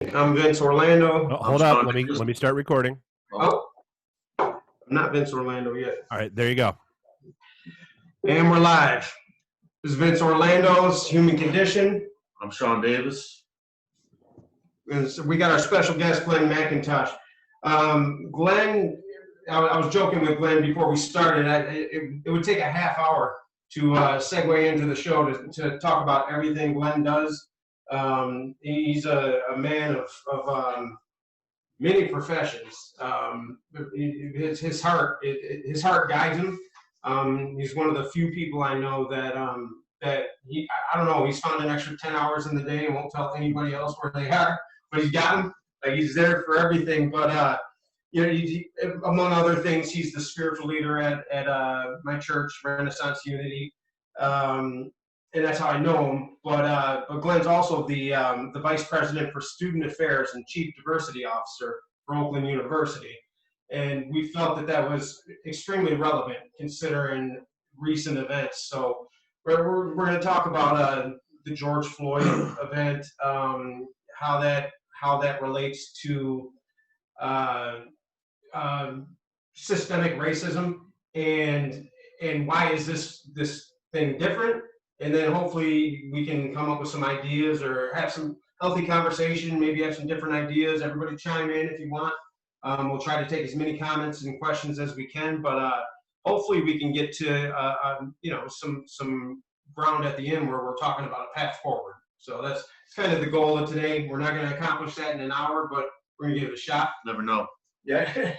I'm Vince Orlando. Oh, hold up. Let me start recording. Oh, I'm not Vince Orlando yet. All right, there you go. And we're live. This is Vince Orlando's Human Condition. I'm Sean Davis. And so we got our special guest, Glenn McIntosh. Glenn, I was joking with Glenn before we started. It would take a half hour to segue into the show to talk about everything Glenn does. He's a man of many professions. His heart guides him. He's one of the few people I know that I don't know, he's found an extra 10 hours in the day and won't tell anybody else where they are, but he's got them. Like, he's there for everything. But among other things, he's the spiritual leader at my church, Renaissance Unity. And that's how I know him. But Glenn's also the vice president for student affairs and chief diversity officer for Oakland University. And we felt that was extremely relevant considering recent events. So we're going to talk about the George Floyd event, how that relates to systemic racism, and why is this thing different. And then hopefully we can come up with some ideas or have some healthy conversation, maybe have some different ideas. Everybody chime in if you want. We'll try to take as many comments and questions as we can, but hopefully we can get to some ground at the end where we're talking about a path forward. So that's kind of the goal of today. We're not going to accomplish that in an hour, but we're going to give it a shot. Never know. Yeah.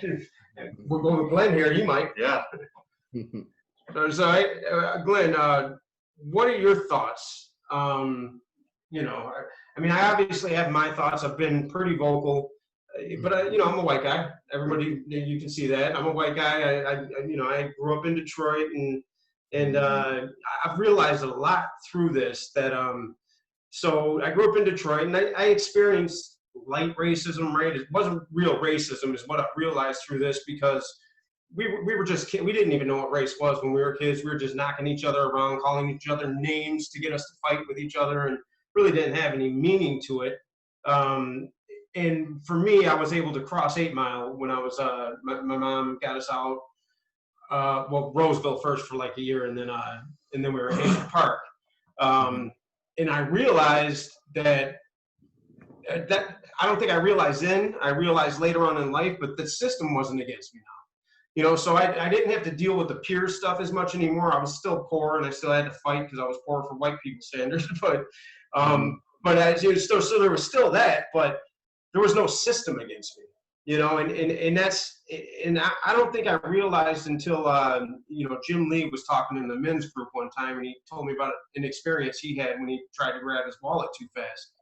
We're going with Glenn here. He might. Yeah. So Glenn, what are your thoughts? I obviously have my thoughts. I've been pretty vocal, but I'm a white guy. Everybody, you can see that. I'm a white guy. I grew up in Detroit, and I've realized a lot through this that so I grew up in Detroit, and I experienced light racism. Right, it wasn't real racism, is what I realized through this, because we were just kids. We didn't even know what race was when we were kids. We were just knocking each other around, calling each other names to get us to fight with each other, and really didn't have any meaning to it. And for me, I was able to cross 8 Mile when I was my mom got us out. Roseville first for like a year, and then we were in Hazel Park. And I realized that I don't think I realized then. I realized later on in life, but the system wasn't against me now. So I didn't have to deal with the peer stuff as much anymore. I was still poor, and I still had to fight because I was poor for white people standards. But so there was still that, but there was no system against me. And that's, and I don't think I realized until Jim Lee was talking in the men's group one time, and he told me about an experience he had when he tried to grab his wallet too fast.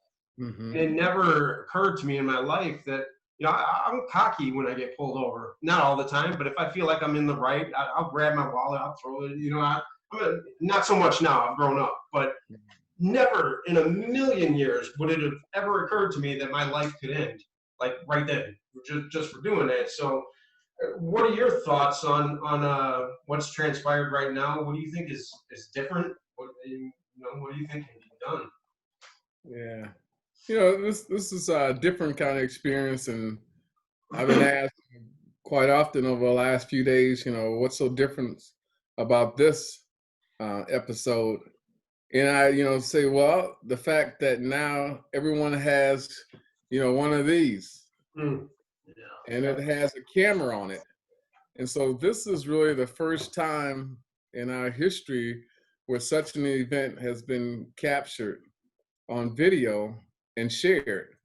Mm-hmm. It never occurred to me in my life that. I'm cocky when I get pulled over. Not all the time, but if I feel like I'm in the right, I'll grab my wallet, I'll throw it. Not so much now, I've grown up, but never in a million years would it have ever occurred to me that my life could end, like right then, just for doing that. So what are your thoughts on what's transpired right now? What do you think is different? What do you think can be done? Yeah. This is a different kind of experience, and I've been asked quite often over the last few days, what's so different about this episode? And I, say, well, the fact that now everyone has, one of these, and it has a camera on it. And so this is really the first time in our history where such an event has been captured on video and shared.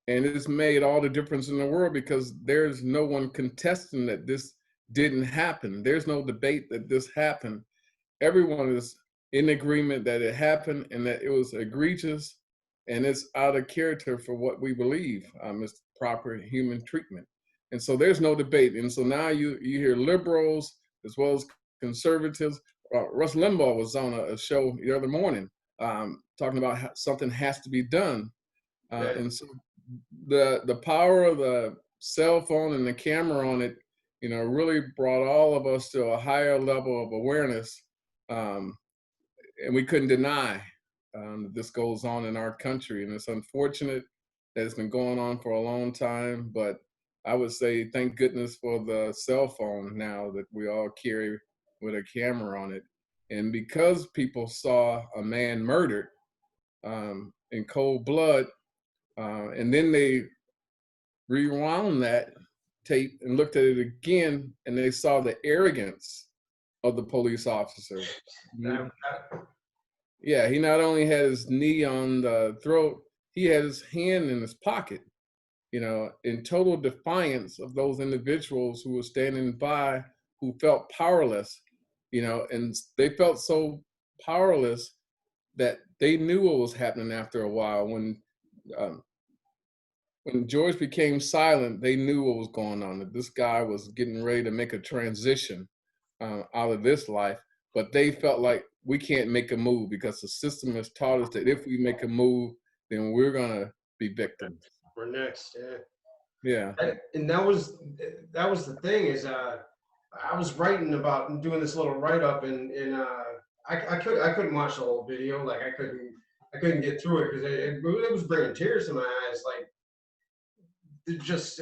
And it's made all the difference in the world, because there's no one contesting that this didn't happen. There's no debate that this happened. Everyone is in agreement that it happened and that it was egregious, and it's out of character for what we believe is proper human treatment. And so there's no debate. And so now you hear liberals as well as conservatives. Rush Limbaugh was on a show the other morning talking about how something has to be done. And so the power of the cell phone and the camera on it, really brought all of us to a higher level of awareness. And we couldn't deny this goes on in our country. And it's unfortunate that's been going on for a long time. But I would say thank goodness for the cell phone now that we all carry with a camera on it. And because people saw a man murdered in cold blood, and then they rewound that tape and looked at it again, and they saw the arrogance of the police officer. Yeah, he not only had his knee on the throat, he had his hand in his pocket, in total defiance of those individuals who were standing by, who felt powerless, and they felt so powerless that they knew what was happening after a while. Um, when George became silent, they knew what was going on, that this guy was getting ready to make a transition out of this life. But they felt like we can't make a move because the system has taught us that if we make a move, then we're going to be victims. We're next, yeah. Yeah. And that was the thing is I was writing about doing this little write-up and I couldn't watch the whole video. Like I couldn't get through it because it was bringing tears to my eyes. Like it just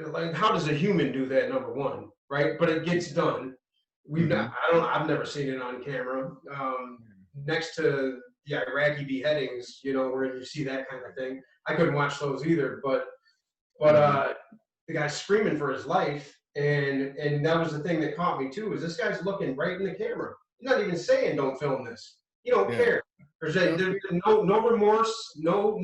like how does a human do that? Number one, right? But it gets done. I've never seen it on camera. Next to the Iraqi beheadings, where you see that kind of thing. I couldn't watch those either, but the guy's screaming for his life, and that was the thing that caught me too. Is this guy's looking right in the camera? He's not even saying don't film this. You don't care. There's no remorse, no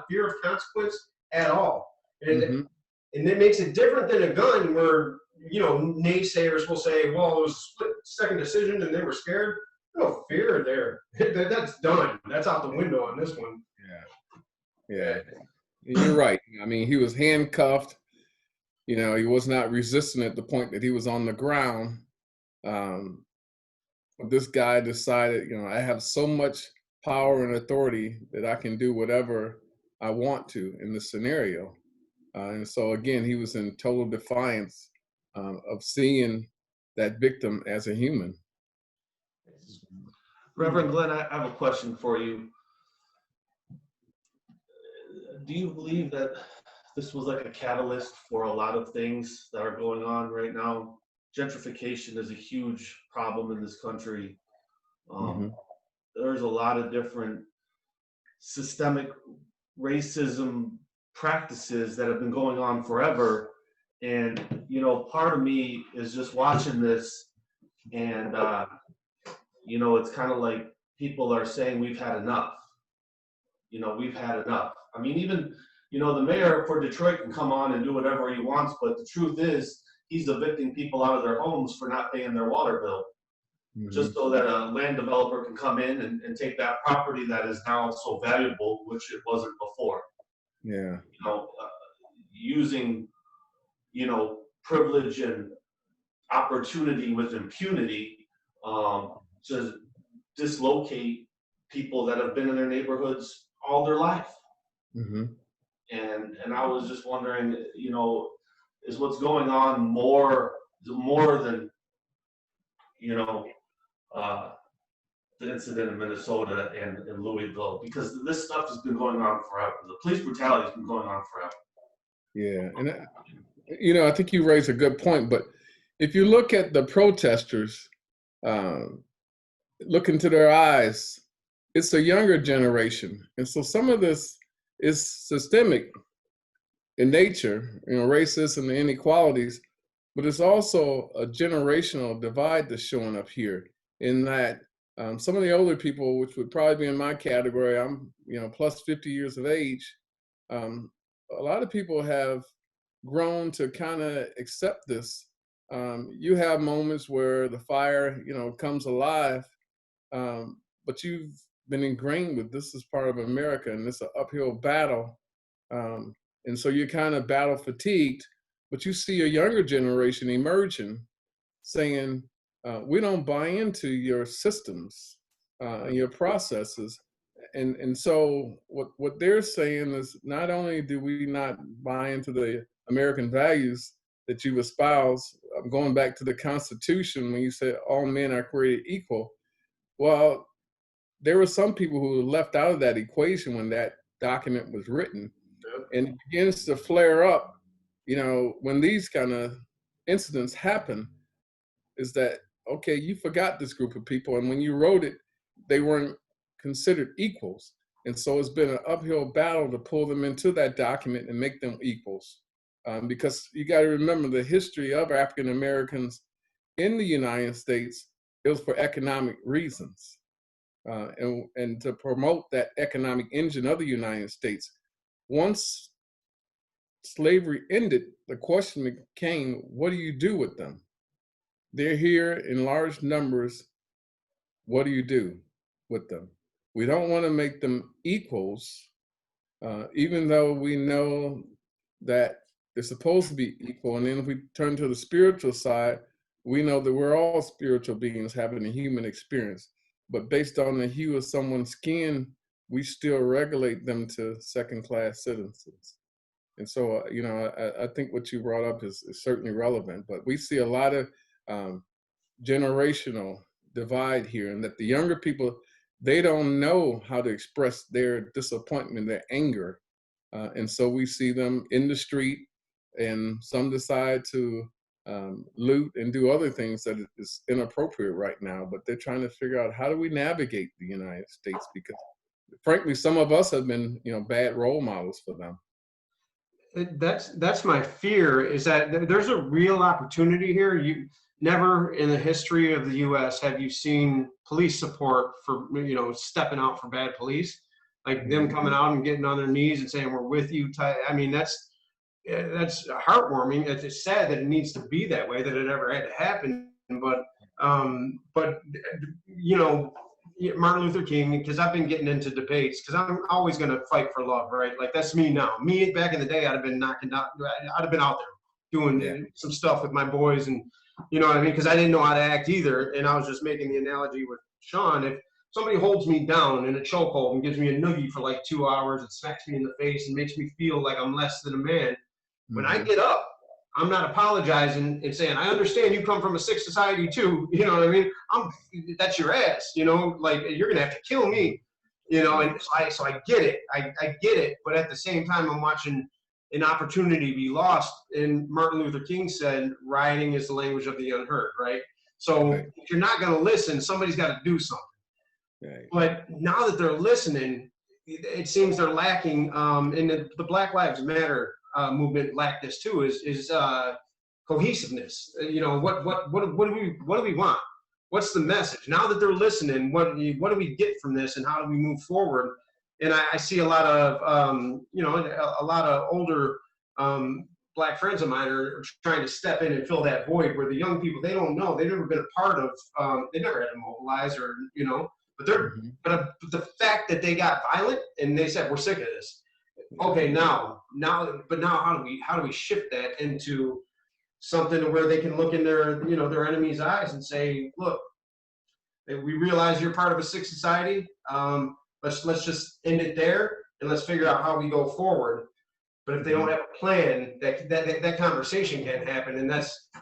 fear of consequence at all, and it makes it different than a gun where naysayers will say, well, it was a split-second decision and they were scared. No fear there. That's done. That's out the window on this one. Yeah. You're right. I mean, he was handcuffed. He was not resisting at the point that he was on the ground. This guy decided, I have so much power and authority that I can do whatever I want to in this scenario. And so, again, he was in total defiance of seeing that victim as a human. Reverend Glenn, I have a question for you. Do you believe that this was like a catalyst for a lot of things that are going on right now? Gentrification is a huge problem in this country. There's a lot of different systemic racism practices that have been going on forever. And, part of me is just watching this and, it's kind of like people are saying we've had enough. We've had enough. I mean, even, the mayor for Detroit can come on and do whatever he wants, but the truth is he's evicting people out of their homes for not paying their water bill, just so that a land developer can come in and take that property that is now so valuable, which it wasn't before. Yeah. Using, privilege and opportunity with impunity to dislocate people that have been in their neighborhoods all their life. And I was just wondering, is what's going on more than, the incident in Minnesota and in Louisville, because this stuff has been going on forever. The police brutality has been going on forever. Yeah. And, I think you raise a good point, but if you look at the protesters, look into their eyes, it's a younger generation. And so some of this is systemic in nature, racism and inequalities, but it's also a generational divide that's showing up here in that some of the older people, which would probably be in my category, I'm, plus 50 years of age, a lot of people have grown to kind of accept this. You have moments where the fire, comes alive, but you've been ingrained with this is part of America and it's an uphill battle. And so you're kind of battle fatigued, but you see a younger generation emerging saying, we don't buy into your systems and your processes. And so what they're saying is not only do we not buy into the American values that you espouse, going back to the Constitution when you said all men are created equal. Well, there were some people who were left out of that equation when that document was written. And it begins to flare up, when these kind of incidents happen, is that, okay, you forgot this group of people. And when you wrote it, they weren't considered equals. And so it's been an uphill battle to pull them into that document and make them equals. Because you got to remember the history of African Americans in the United States, it was for economic reasons. And to promote that economic engine of the United States. Once slavery ended, the question became, what do you do with them? They're here in large numbers. What do you do with them? We don't want to make them equals, even though we know that they're supposed to be equal. And then if we turn to the spiritual side, we know that we're all spiritual beings having a human experience. But based on the hue of someone's skin, we still regulate them to second-class citizens. And so, I think what you brought up is certainly relevant. But we see a lot of generational divide here, and that the younger people, they don't know how to express their disappointment, their anger. And so we see them in the street, and some decide to loot and do other things that is inappropriate right now, but they're trying to figure out, how do we navigate the United States? Because frankly, some of us have been, bad role models for them. That's my fear, is that there's a real opportunity here. You never in the history of the U.S. have you seen police support for, stepping out for bad police, like them coming out and getting on their knees and saying, we're with you. I mean, that's heartwarming. It's sad that it needs to be that way, that it ever had to happen. But Martin Luther King, because I've been getting into debates, because I'm always going to fight for love, right? Like, that's me now. Me back in the day, I'd have been out there doing some stuff with my boys, and you know what I mean? Because I didn't know how to act either, and I was just making the analogy with Sean. If somebody holds me down in a chokehold and gives me a noogie for like 2 hours, and smacks me in the face and makes me feel like I'm less than a man, when I get up, I'm not apologizing and saying, I understand you come from a sick society too. You know what I mean? That's your ass, like, you're going to have to kill me, and so I get it. I get it. But at the same time, I'm watching an opportunity be lost. And Martin Luther King said, rioting is the language of the unheard, right? So if you're not going to listen, somebody's got to do something. Right. But now that they're listening, it seems they're lacking, and the Black Lives Matter movement lacked this too, is cohesiveness. What do we want? What's the message? Now that they're listening, what do we get from this, and how do we move forward? And I see a lot of a lot of older Black friends of mine are trying to step in and fill that void, where the young people, they don't know, they've never been a part of, they never had to mobilize, or but the fact that they got violent and they said, we're sick of this. Okay, now how do we shift that into something where they can look in their enemy's eyes and say, look, we realize you're part of a sick society. Let's just end it there, and let's figure out how we go forward. But if they don't have a plan, that conversation can't happen. And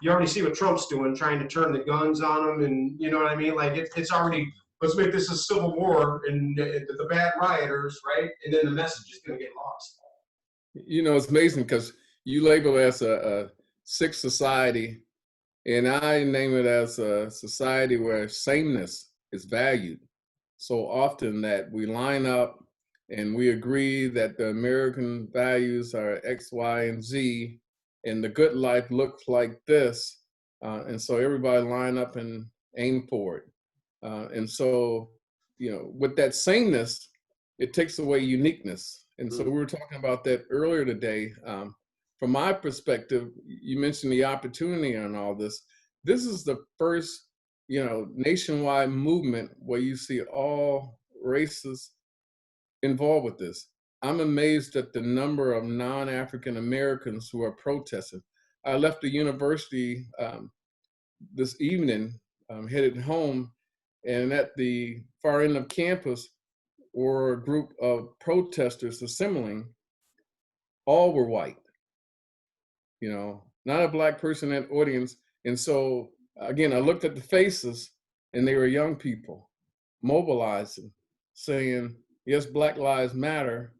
you already see what Trump's doing, trying to turn the guns on them, and you know what I mean? Like, it's already, let's make this a civil war, and the bad rioters, right? And then the message is going to get lost. It's amazing, because you label it as a sick society, and I name it as a society where sameness is valued. So often that we line up and we agree that the American values are X, Y, and Z, and the good life looks like this. And so everybody line up and aim for it. And so, with that sameness, it takes away uniqueness. And so we were talking about that earlier today. From my perspective, you mentioned the opportunity on all this. This is the first, nationwide movement where you see all races involved with this. I'm amazed at the number of non-African Americans who are protesting. I left the university this evening, headed home, and at the far end of campus were a group of protesters assembling. All were white, not a Black person in the audience. And so, again, I looked at the faces, and they were young people mobilizing, saying, yes, Black Lives Matter,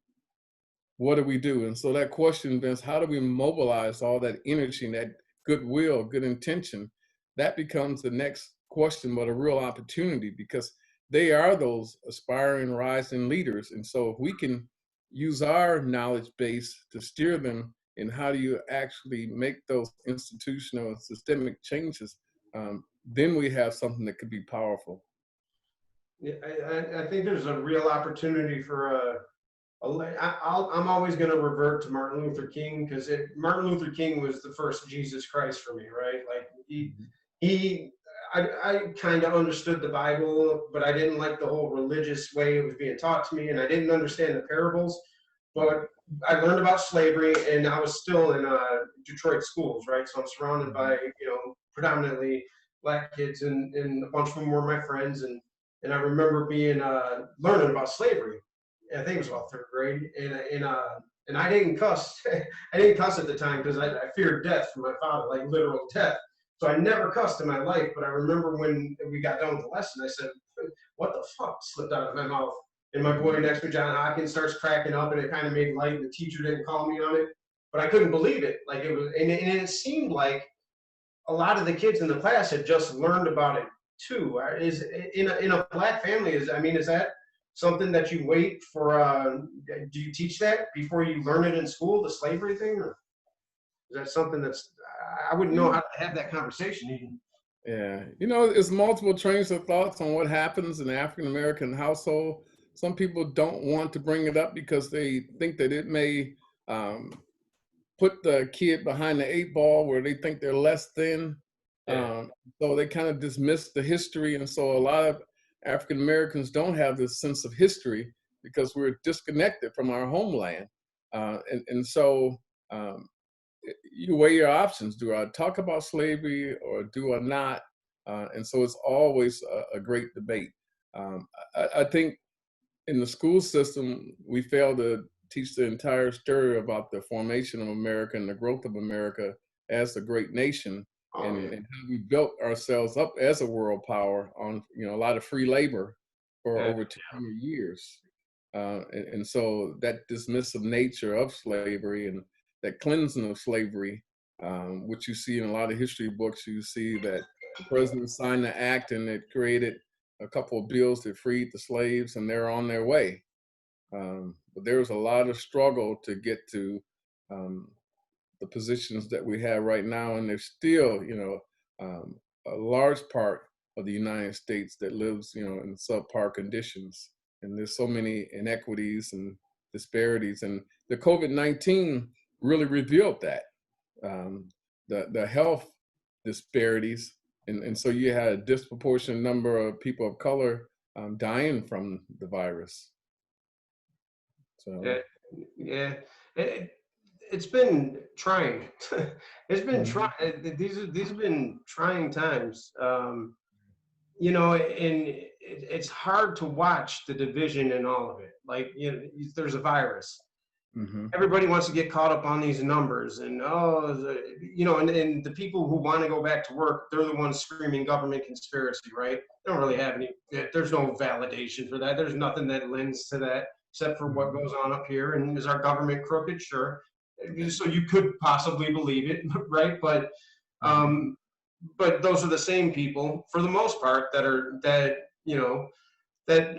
what do we do? And so that question, Vince, how do we mobilize all that energy and that goodwill, good intention? That becomes the next question, but a real opportunity, because they are those aspiring, rising leaders. And so if we can use our knowledge base to steer them in how do you actually make those institutional and systemic changes, then we have something that could be powerful. Yeah, I think there's a real opportunity for I'm always going to revert to Martin Luther King, because Martin Luther King was the first Jesus Christ for me, right? Like I kind of understood the Bible, but I didn't like the whole religious way it was being taught to me, and I didn't understand the parables. But I learned about slavery, and I was still in Detroit schools, right? So I'm surrounded by predominantly black kids, and a bunch of them were my friends, and I remember being learning about slavery. I think it was about third grade, and I didn't cuss. I didn't cuss at the time because I feared death from my father, like literal death. So I never cussed in my life. But I remember when we got done with the lesson, I said, "What the fuck?" slipped out of my mouth. And my boy next to me, John Hopkins, starts cracking up, and it kind of made light. The teacher didn't call me on it, but I couldn't believe it. Like it was, and it seemed like a lot of the kids in the class had just learned about it too. Is in a black family? Is that something that you wait for? Do you teach that before you learn it in school, the slavery thing, or is that something that's I wouldn't know how to have that conversation even? Yeah, it's multiple trains of thoughts on what happens in the African American household. Some people don't want to bring it up because they think that it may put the kid behind the 8 ball, where they think they're less than. So they kind of dismiss the history. And so a lot of African Americans don't have this sense of history because we're disconnected from our homeland. So you weigh your options. Do I talk about slavery or do I not? And so it's always a great debate. I think in the school system, we fail to teach the entire story about the formation of America and the growth of America as a great nation, and how we built ourselves up as a world power on a lot of free labor for over 200 years. And so that dismissive nature of slavery and that cleansing of slavery, which you see in a lot of history books, you see that the president signed the act and it created a couple of bills that freed the slaves, and they're on their way. But there was a lot of struggle to get to the positions that we have right now, and there's still, a large part of the United States that lives, in subpar conditions, and there's so many inequities and disparities, and the COVID-19 really revealed that, the health disparities. And so you had a disproportionate number of people of color dying from the virus. So it's been trying. It's been trying. These have been trying times. And it's hard to watch the division in all of it. Like there's a virus. Everybody wants to get caught up on these numbers, and and the people who want to go back to work, they're the ones screaming government conspiracy, right? They don't really have any. There's no validation for that. There's nothing that lends to that except for what goes on up here. And is our government crooked? Sure. So you could possibly believe it, right? But those are the same people, for the most part, that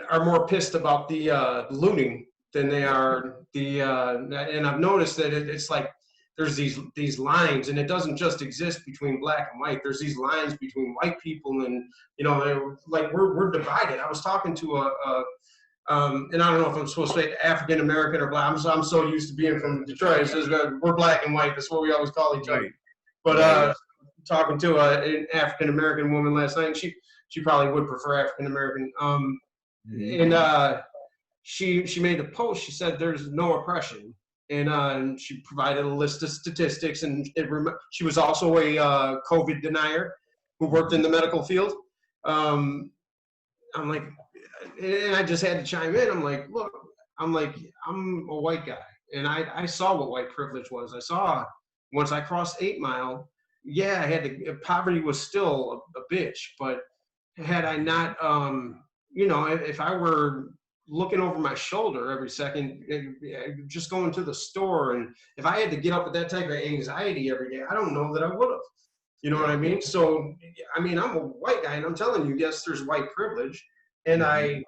are more pissed about the looting than they are and I've noticed that it's like there's these lines, and it doesn't just exist between black and white. There's these lines between white people, and like we're divided. I was talking to and I don't know if I'm supposed to say African American or black. I'm so used to being from Detroit. It says we're black and white. That's what we always call each other. But talking to an African American woman last night, and she probably would prefer African American. And she made a post. She said there's no oppression, and she provided a list of statistics. And she was also a COVID denier who worked in the medical field. I'm like, and I just had to chime in. I'm like, look, I'm a white guy, and I saw what white privilege was. I saw once I crossed 8 Mile. Yeah, I had to. Poverty was still a bitch, but had I not, if I were, looking over my shoulder every second, just going to the store. And if I had to get up with that type of anxiety every day, I don't know that I would have. You know what I mean? So, I mean, I'm a white guy, and I'm telling you, yes, there's white privilege, and I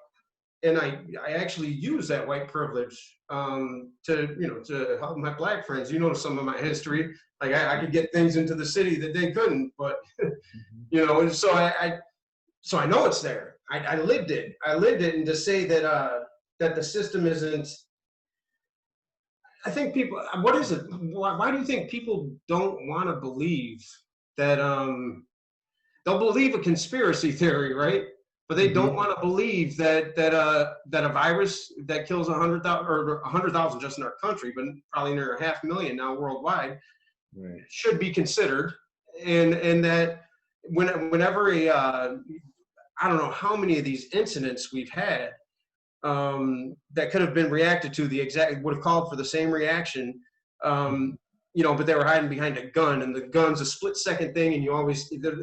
actually use that white privilege to help my black friends. You know, some of my history, like I could get things into the city that they couldn't, but and so I know it's there. I lived it. And to say that that the system isn't, I think people. What is it? Why do you think people don't want to believe that? They'll believe a conspiracy theory, right? But they don't want to believe that a virus that kills 100,000 or 100,000 just in our country, but probably near 500,000 now worldwide, should be considered, and that whenever I don't know how many of these incidents we've had that could have been reacted to would have called for the same reaction, but they were hiding behind a gun, and the gun's a split-second thing, and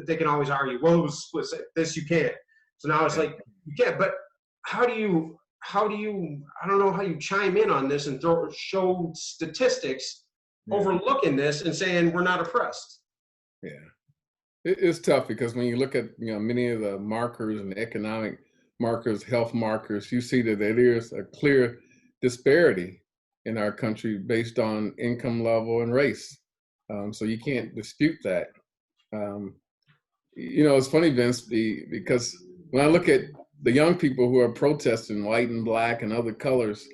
they can always argue, well, it was a split second. This you can't. So now it's like you can't. But how do you? I don't know how you chime in on this and show statistics overlooking this and saying we're not oppressed. Yeah. It's tough because when you look at many of the markers and economic markers, health markers, you see that there is a clear disparity in our country based on income level and race. So you can't dispute that. It's funny, Vince, because when I look at the young people who are protesting, white and black and other colors,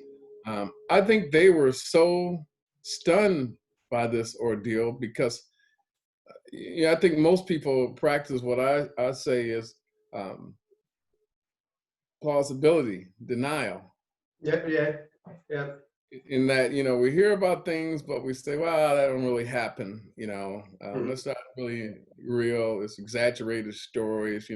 I think they were so stunned by this ordeal because I think most people practice what I say is plausibility denial. Yeah. In that, we hear about things, but we say, well, that don't really happen. That's not really real. It's exaggerated stories.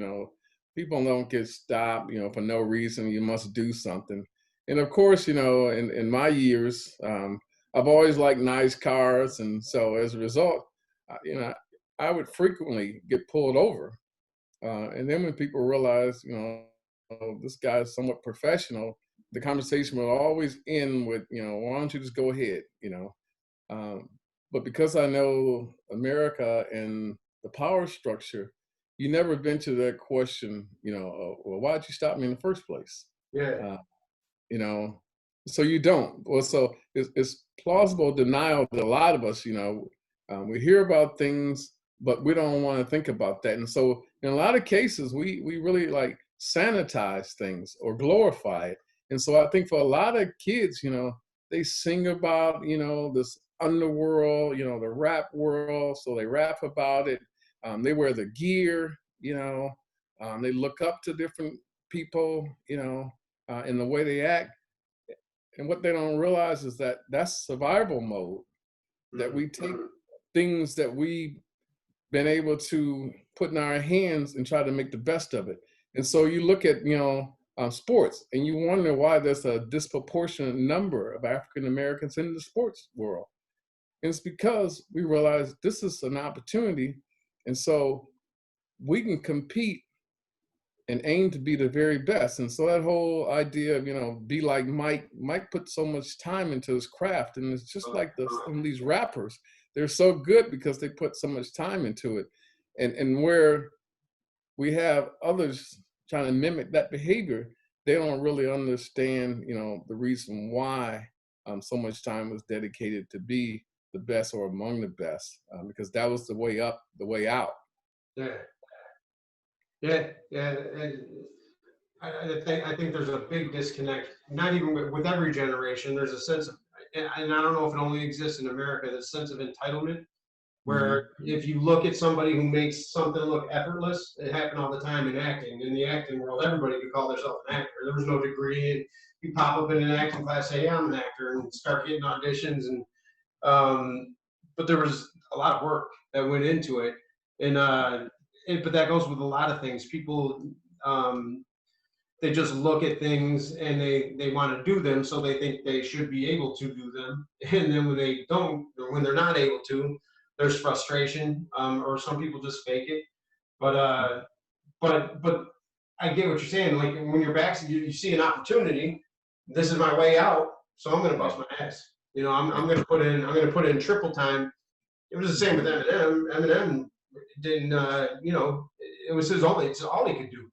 People don't get stopped, for no reason. You must do something. And of course, in my years, I've always liked nice cars. And so as a result, I would frequently get pulled over. And then when people realize, this guy is somewhat professional, the conversation will always end with, why don't you just go ahead, But because I know America and the power structure, you never venture that question, well, why'd you stop me in the first place? Yeah. So you don't. Well, so it's plausible denial that a lot of us, we hear about things, but we don't want to think about that. And so in a lot of cases, we really like sanitize things or glorify it. And so I think for a lot of kids, they sing about, this underworld, the rap world. So they rap about it. They wear the gear, they look up to different people, in the way they act. And what they don't realize is that that's survival mode, that we take things that we've been able to put in our hands and try to make the best of it. And so you look at, sports, and you wonder why there's a disproportionate number of African Americans in the sports world. And it's because we realize this is an opportunity. And so we can compete and aim to be the very best. And so that whole idea of, be like Mike put so much time into his craft. And it's just like some of these rappers, they're so good because they put so much time into it. And where we have others trying to mimic that behavior, they don't really understand, the reason why so much time was dedicated to be the best or among the best, because that was the way up, the way out. Yeah. I think there's a big disconnect. Not even with every generation. There's a sense of, and I don't know if it only exists in America, the sense of entitlement, where if you look at somebody who makes something look effortless, it happened all the time in acting. In the acting world, everybody could call themselves an actor. There was no degree, and you pop up in an acting class, say, yeah, I'm an actor, and start getting auditions. And but there was a lot of work that went into it, but that goes with a lot of things. People, they just look at things and they want to do them, so they think they should be able to do them. And then when they don't, or when they're not able to, there's frustration, or some people just fake it. But I get what you're saying. Like when you're back, you see an opportunity, this is my way out, so I'm going to bust my ass. You know, I'm going to put in triple time. It was the same with Eminem. Eminem didn't, you know, it's all he could do.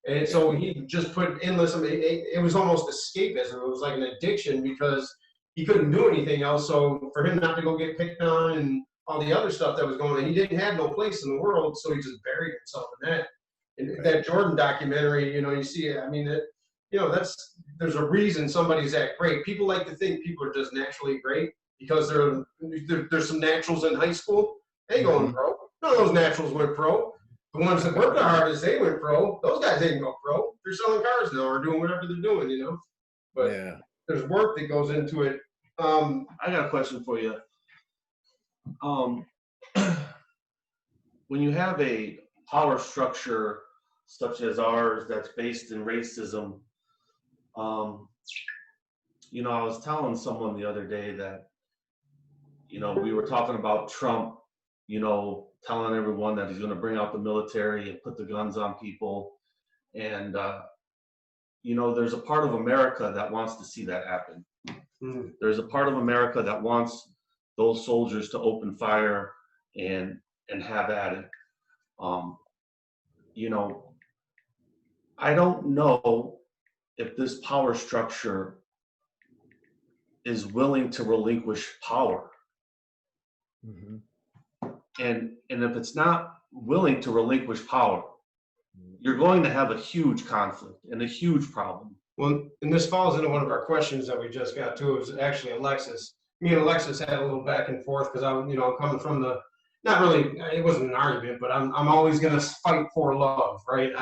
And so he just put endless, I mean, it was almost escapism. It was like an addiction because he couldn't do anything else. So for him not to go get picked on and all the other stuff that was going on, he didn't have no place in the world. So he just buried himself in that. And that Jordan documentary, you know, you see it. I mean, you know, there's a reason somebody's that great. People like to think people are just naturally great because there's some naturals in high school. They going pro. None of those naturals went pro. The ones that worked the hardest, they went pro. Those guys didn't go pro. They're selling cars now or doing whatever they're doing, you know. But there's work that goes into it. I got a question for you. When you have a power structure such as ours that's based in racism, you know, I was telling someone the other day that, you know, we were talking about Trump, you know, telling everyone that he's going to bring out the military and put the guns on people. And, you know, there's a part of America that wants to see that happen. There's a part of America that wants those soldiers to open fire and have at it. You know, I don't know if this power structure is willing to relinquish power. And if it's not willing to relinquish power, you're going to have a huge conflict and a huge problem. Well, and this falls into one of our questions that we just got to. It was actually Alexis. Me and Alexis had a little back and forth because I'm coming from the, not really, it wasn't an argument, but I'm always going to fight for love, right?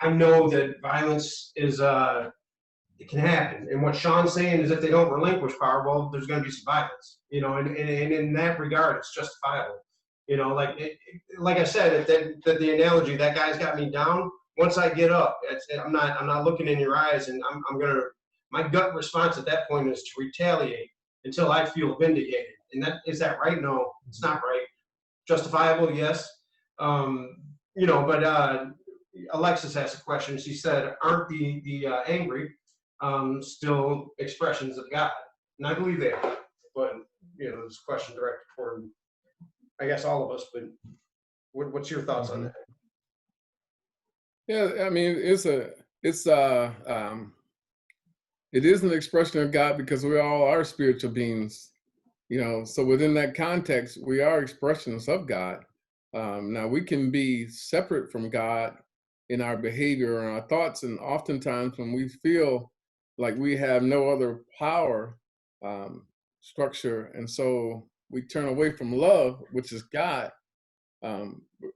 I know that violence is, it can happen. And what Sean's saying is if they don't relinquish power, well, there's going to be some violence, you know, and in that regard, it's justifiable. You know, like I said, that the analogy, that guy's got me down. Once I get up, I'm not looking in your eyes, and my gut response at that point is to retaliate until I feel vindicated. And is that right? No, it's not right. Justifiable, yes. You know, but Alexis asked a question. She said, "Aren't the angry still expressions of God?" And I believe they are. But you know, this question directed toward, I guess, all of us. But what's your thoughts on that? Yeah, I mean, it is an expression of God because we all are spiritual beings, you know. So within that context, we are expressions of God. Now we can be separate from God in our behavior and our thoughts, and oftentimes when we feel like we have no other power structure, and so we turn away from love, which is God,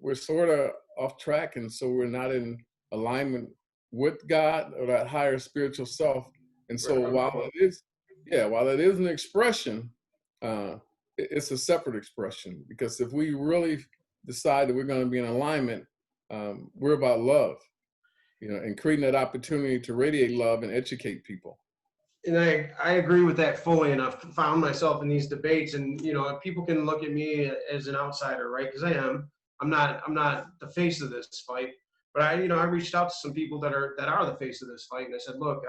we're sort of off track, and so we're not in alignment with God or that higher spiritual self. And so while it is an expression, it's a separate expression, because if we really decide that we're going to be in alignment, we're about love, you know, and creating that opportunity to radiate love and educate people. And I agree with that fully, and I've found myself in these debates, and you know, people can look at me as an outsider, right? Because I'm not the face of this fight, but I reached out to some people that are the face of this fight, and I said, look,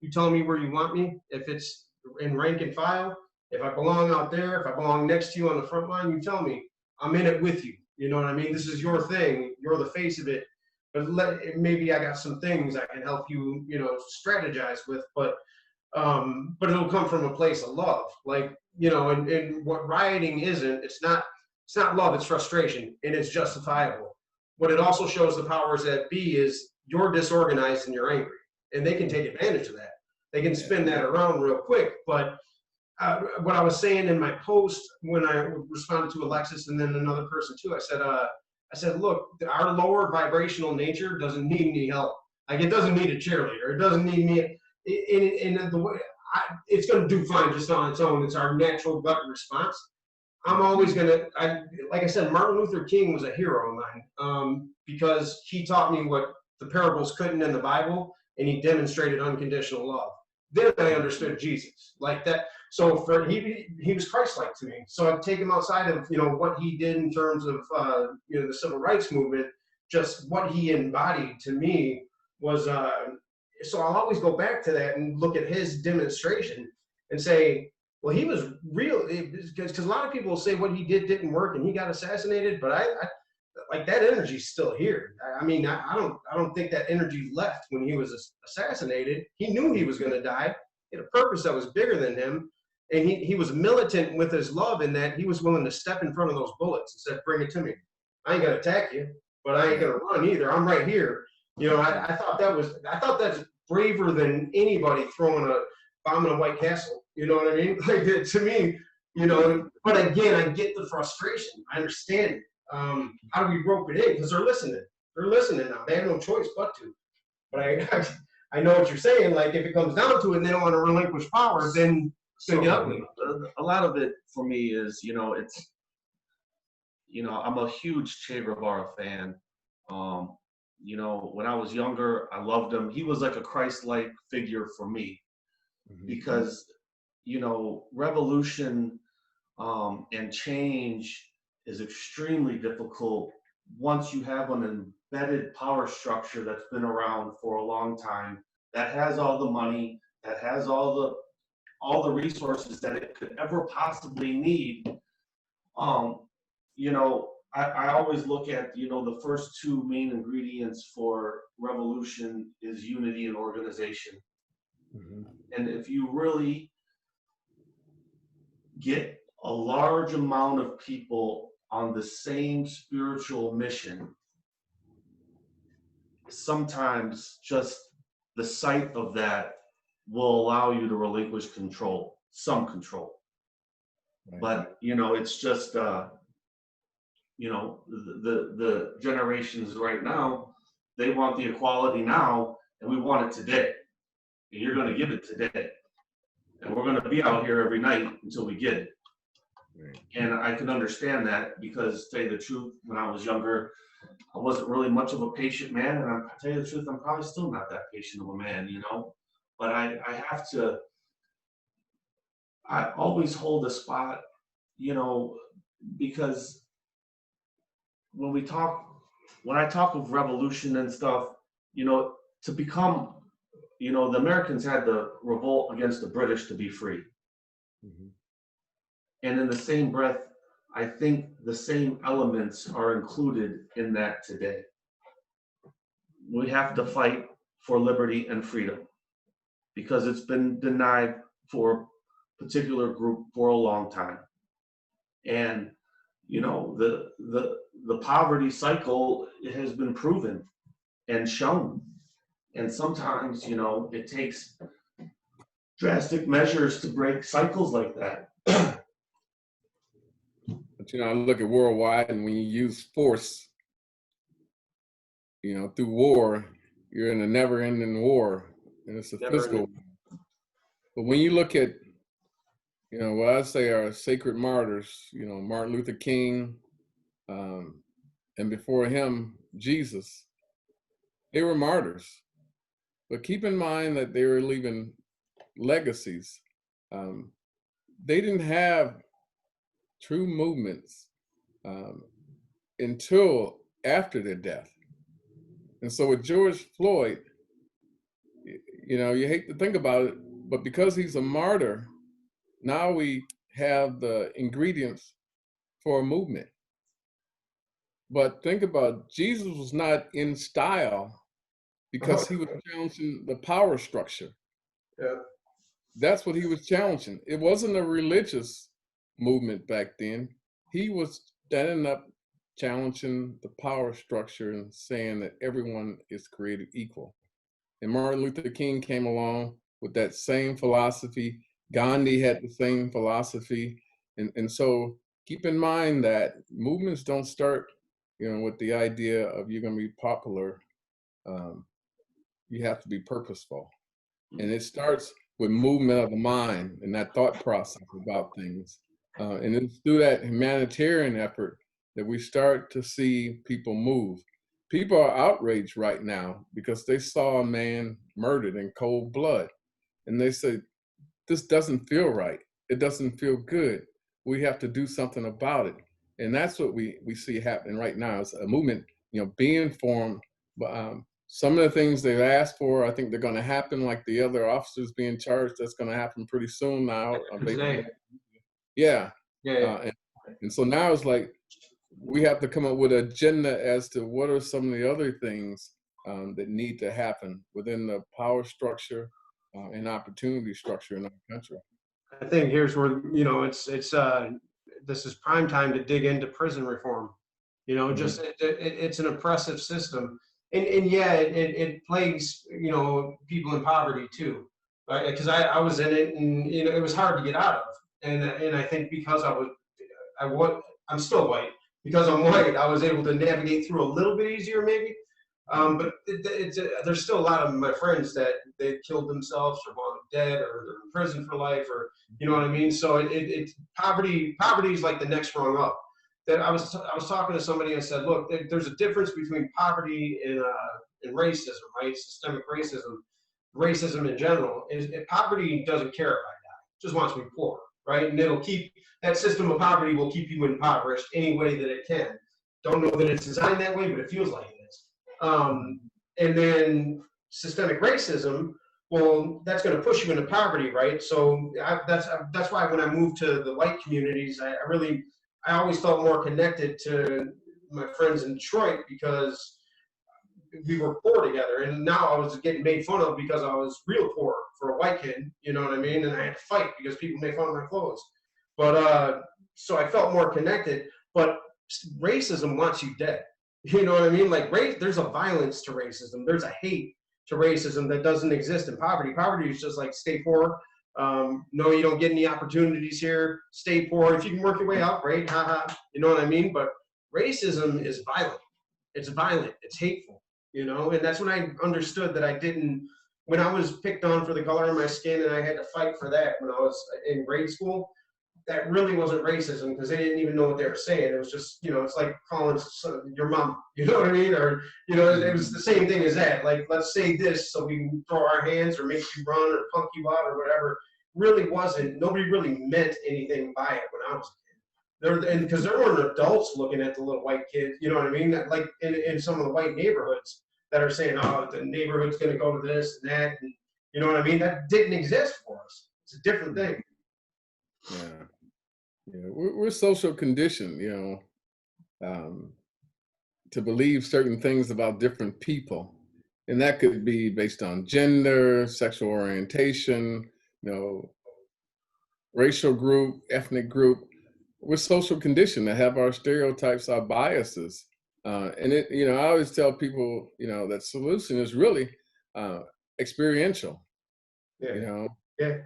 you tell me where you want me. If it's in rank and file, if I belong out there, if I belong next to you on the front line, you tell me. I'm in it with you. You know what I mean? This is your thing. You're the face of it. But maybe I got some things I can help you, you know, strategize with, but it'll come from a place of love. Like, you know, and what rioting isn't, it's not love, it's frustration, and it's justifiable. What it also shows the powers that be is you're disorganized and you're angry, and they can take advantage of that. They can spin that around real quick. But what I was saying in my post when I responded to Alexis and then another person too, I said, look, our lower vibrational nature doesn't need any help. Like, it doesn't need a cheerleader. It doesn't need me. In the way, it's going to do fine just on its own. It's our natural gut response. I'm always going to, like I said, Martin Luther King was a hero of mine because he taught me what the parables couldn't in the Bible, and he demonstrated unconditional love. Then I understood Jesus like that. So he was Christ-like to me. So I'd take him outside of, you know, what he did in terms of, you know, the civil rights movement. Just what he embodied to me was so I'll always go back to that and look at his demonstration and say, well, he was real, because a lot of people will say what he did didn't work and he got assassinated, but I like that energy's still here. I mean, I don't think that energy left when he was assassinated. He knew he was going to die. He had a purpose that was bigger than him, and he was militant with his love in that he was willing to step in front of those bullets and said, "Bring it to me. I ain't gonna attack you, but I ain't gonna run either. I'm right here." You know, I thought that's braver than anybody throwing a bomb in a White Castle. You know what I mean? Like, to me, you know. But again, I get the frustration. I understand it. How do we rope it in? Because they're listening. They're listening now. They have no choice but to. But I know what you're saying. Like, if it comes down to it, and they don't want to relinquish power, then it's gonna get ugly. A lot of it for me is, you know, it's, you know, I'm a huge Che Guevara fan. You know, when I was younger, I loved him. He was like a Christ-like figure for me, because, you know, revolution and change is extremely difficult once you have an embedded power structure that's been around for a long time, that has all the money, that has all the resources that it could ever possibly need. You know, I always look at, you know, the first two main ingredients for revolution is unity and organization. And if you really get a large amount of people on the same spiritual mission, sometimes just the sight of that will allow you to relinquish control, some control. Right. But, you know, it's just, you know, the generations right now, they want the equality now, and we want it today. And you're going to give it today. And we're going to be out here every night until we get it. Right. And I can understand that, because, to tell you the truth, when I was younger, I wasn't really much of a patient man. And I tell you the truth, I'm probably still not that patient of a man, you know. But I always hold a spot, you know, because when I talk of revolution and stuff, you know, to become, you know, the Americans had to revolt against the British to be free. And in the same breath, I think the same elements are included in that today. We have to fight for liberty and freedom, because it's been denied for a particular group for a long time. And, you know, the poverty cycle has been proven and shown. And sometimes, you know, it takes drastic measures to break cycles like that. But, you know, I look at worldwide, and when you use force, you know, through war, you're in a never-ending war, and it's a physical war. But when you look at, you know, what I say are sacred martyrs, you know, Martin Luther King, and before him, Jesus, they were martyrs. But keep in mind that they were leaving legacies. They didn't have true movements until after their death. And so with George Floyd, you know, you hate to think about it, but because he's a martyr, now we have the ingredients for a movement. But think about, Jesus was not in style because he was challenging the power structure. Yeah. That's what he was challenging. It wasn't a religious movement back then. He was standing up, challenging the power structure and saying that everyone is created equal. And Martin Luther King came along with that same philosophy. Gandhi had the same philosophy. And so keep in mind that movements don't start, you know, with the idea of you're going to be popular. You have to be purposeful. And it starts with movement of the mind and that thought process about things. And it's through that humanitarian effort that we start to see people move. People are outraged right now because they saw a man murdered in cold blood. And they say, this doesn't feel right. It doesn't feel good. We have to do something about it. And that's what we see happening right now. It's a movement, you know, being formed some of the things they've asked for, I think they're going to happen, like the other officers being charged. That's going to happen pretty soon now. Today. Yeah. Yeah. And so now it's like we have to come up with an agenda as to what are some of the other things that need to happen within the power structure and opportunity structure in our country. I think here's where, you know, this is prime time to dig into prison reform. You know, just it's an oppressive system, and yeah, it plagues, you know, people in poverty too, right? Because I was in it, and you know, it was hard to get out of, and I think because I'm still white, because I'm white, I was able to navigate through a little bit easier maybe. But there's still a lot of my friends that they killed themselves or wound up dead or they're in prison for life, or you know what I mean. So poverty is like the next rung up. That I was talking to somebody and said, look, there's a difference between poverty and racism, right? Systemic racism in general. Poverty doesn't care if I die, just wants me poor, right? And that system of poverty will keep you impoverished any way that it can. Don't know that it's designed that way, but it feels like it is. And then systemic racism, well, that's going to push you into poverty, right? So that's why when I moved to the white communities, I always felt more connected to my friends in Detroit because we were poor together. And now I was getting made fun of because I was real poor for a white kid, you know what I mean? And I had to fight because people made fun of my clothes. But so I felt more connected. But racism wants you dead. You know what I mean? Like there's a violence to racism. There's a hate to racism that doesn't exist in poverty. Poverty is just like stay poor. No, you don't get any opportunities here. Stay poor. If you can work your way out, great. Haha. You know what I mean? But racism is violent. It's violent. It's hateful. You know, and that's when I understood that when I was picked on for the color of my skin and I had to fight for that when I was in grade school. That really wasn't racism because they didn't even know what they were saying. It was just, you know, it's like calling your mom, you know what I mean? Or, you know, it was the same thing as that. Like, let's say this so we can throw our hands or make you run or punk you out or whatever. Really wasn't. Nobody really meant anything by it when I was a kid. Because there weren't adults looking at the little white kid, you know what I mean? Like in some of the white neighborhoods that are saying, oh, the neighborhood's going to go to this and that. And, you know what I mean? That didn't exist for us. It's a different thing. Yeah, we're social conditioned, you know, to believe certain things about different people, and that could be based on gender, sexual orientation, you know, racial group, ethnic group. We're social conditioned to have our stereotypes, our biases, and it. You know, I always tell people, you know, that solution is really experiential. Yeah. You know, Yeah.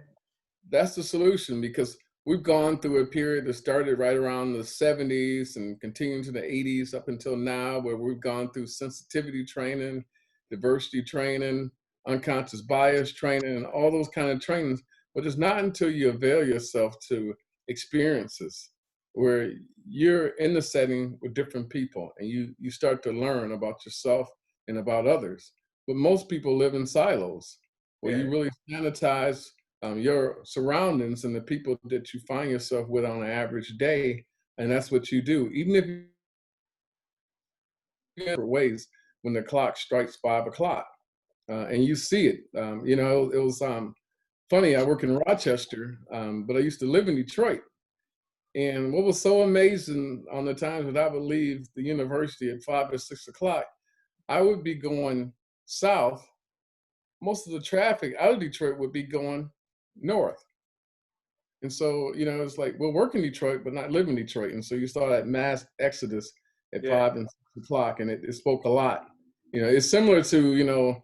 that's the solution because we've gone through a period that started right around the 70s and continuing to the 80s up until now, where we've gone through sensitivity training, diversity training, unconscious bias training, and all those kind of trainings. But it's not until you avail yourself to experiences where you're in the setting with different people and you start to learn about yourself and about others. But most people live in silos where you really sanitize your surroundings and the people that you find yourself with on an average day, and that's what you do. Even if you in different ways when the clock strikes 5 o'clock, and you see it. You know, it was funny. I work in Rochester, but I used to live in Detroit. And what was so amazing on the times that I would leave the university at 5 or 6 o'clock, I would be going south. Most of the traffic out of Detroit would be going north. And so, you know, it's like we'll work in Detroit, but not live in Detroit. And so you saw that mass exodus at 5 and 6 o'clock, and it spoke a lot. You know, it's similar to, you know,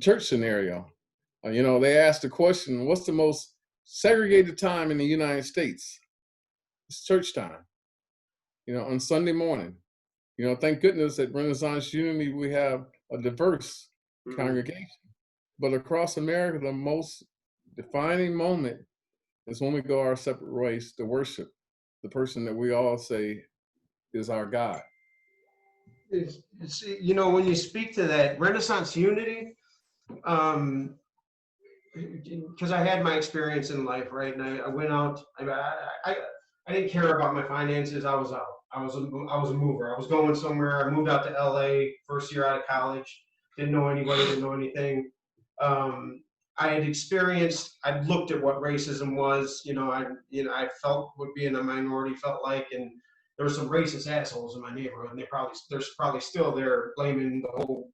church scenario. You know, they asked the question, what's the most segregated time in the United States? It's church time, you know, on Sunday morning. You know, thank goodness at Renaissance Unity we have a diverse congregation. But across America, the most defining moment is when we go our separate ways to worship the person that we all say is our God. It's you know, when you speak to that Renaissance Unity, because I had my experience in life, right? And I went out. I didn't care about my finances. I was out. I was a mover. I was going somewhere. I moved out to LA first year out of college. didn't know anybody, didn't know anything. I'd looked at what racism was, I felt what being a minority felt like, and there were some racist assholes in my neighborhood, and there's probably still there blaming the whole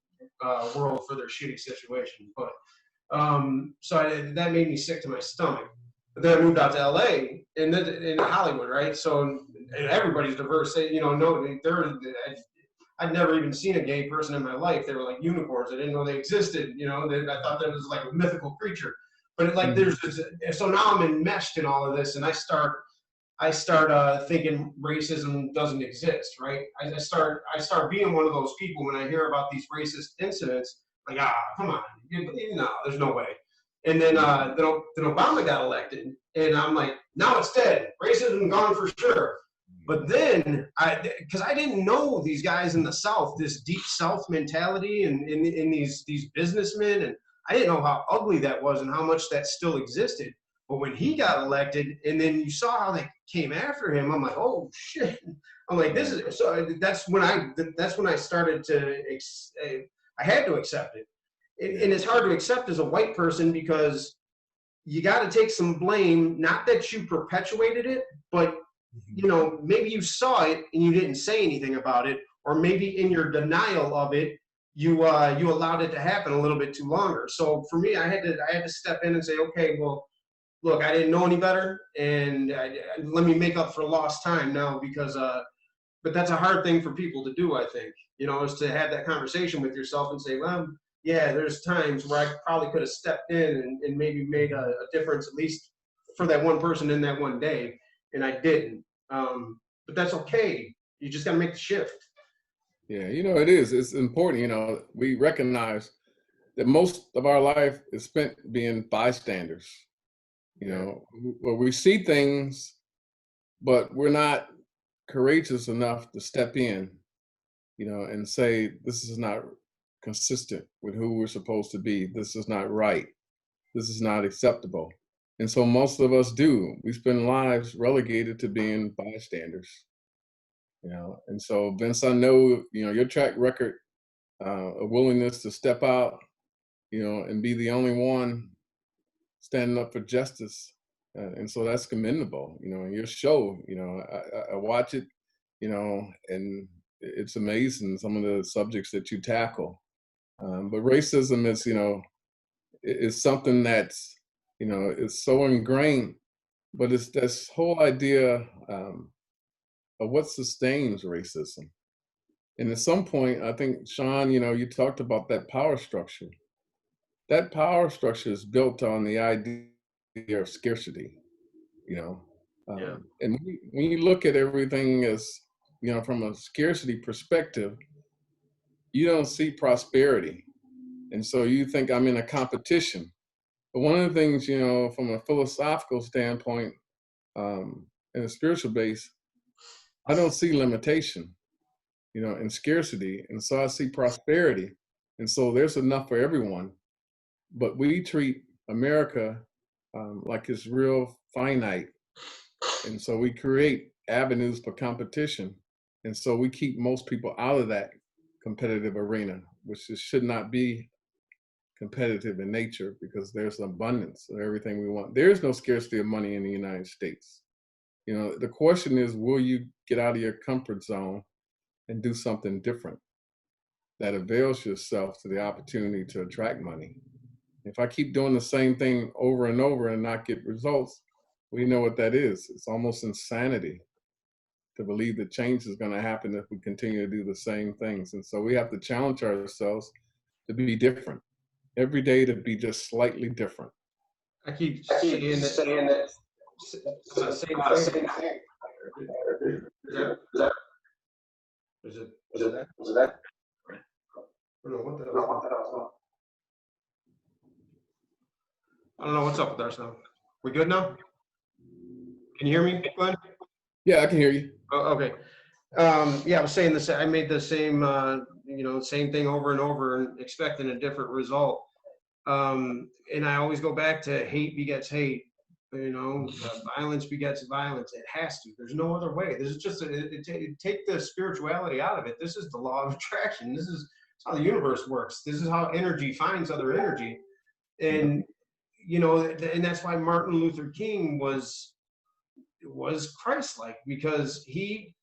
world for their shitty situation. But that made me sick to my stomach. But then I moved out to LA and then in Hollywood, right? So and everybody's diverse. I'd never even seen a gay person in my life. They were like unicorns. I didn't know they existed. I thought that was like a mythical creature. But so now I'm enmeshed in all of this, and I start thinking racism doesn't exist, right? I start being one of those people when I hear about these racist incidents, like, come on, no, there's no way. And then Obama got elected, and I'm like, now it's dead. Racism gone for sure. But then, because I didn't know these guys in the South, this deep South mentality, and in these businessmen, and I didn't know how ugly that was and how much that still existed. But when he got elected, and then you saw how they came after him, I'm like, oh shit! I'm like, this is so. That's when I started to. I had to accept it, and it's hard to accept as a white person because you got to take some blame. Not that you perpetuated it, but maybe you saw it and you didn't say anything about it, or maybe in your denial of it, you allowed it to happen a little bit too longer. So for me, I had to step in and say, okay, well, look, I didn't know any better, and let me make up for lost time now, because but that's a hard thing for people to do, I think, is to have that conversation with yourself and say, well, yeah, there's times where I probably could have stepped in and maybe made a difference, at least for that one person in that one day, and I didn't. But that's okay. You just got to make the shift. Yeah, it's important. We recognize that most of our life is spent being bystanders. Where we see things, but we're not courageous enough to step in, and say, this is not consistent with who we're supposed to be. This is not right. This is not acceptable. And so most of us do. We spend lives relegated to being bystanders, And so, Vince, I know, your track record, a willingness to step out, and be the only one standing up for justice. And so that's commendable, in your show, I watch it, and it's amazing, some of the subjects that you tackle. But racism is something that's, is so ingrained, but it's this whole idea of what sustains racism. And at some point, I think, Sean, you talked about that power structure. That power structure is built on the idea of scarcity, Yeah. And when you look at everything as, from a scarcity perspective, you don't see prosperity. And so you think I'm in a competition. But one of the things, from a philosophical standpoint, in a spiritual base, I don't see limitation, and scarcity. And so I see prosperity. And so there's enough for everyone. But we treat America like it's real finite. And so we create avenues for competition. And so we keep most people out of that competitive arena, which should not be competitive in nature, because there's an abundance of everything we want. There's no scarcity of money in the United States. The question is, will you get out of your comfort zone and do something different that avails yourself to the opportunity to attract money? If I keep doing the same thing over and over and not get results, we know what that is. It's almost insanity to believe that change is going to happen if we continue to do the same things. And so we have to challenge ourselves to be different every day, to be just slightly different. I keep saying that. Same thing. Is it that? I don't know what the hell. I don't know what's up with our sound. We good now? Can you hear me, Glenn? Yeah, I can hear you. Oh, okay. Yeah, I was saying this. I made the same, same thing over and over, and expecting a different result. And I always go back to hate begets hate. Violence begets violence. It has to. There's no other way. This is just take the spirituality out of it. This is the law of attraction. This is how the universe works. This is how energy finds other energy. And, and that's why Martin Luther King was Christ-like, because he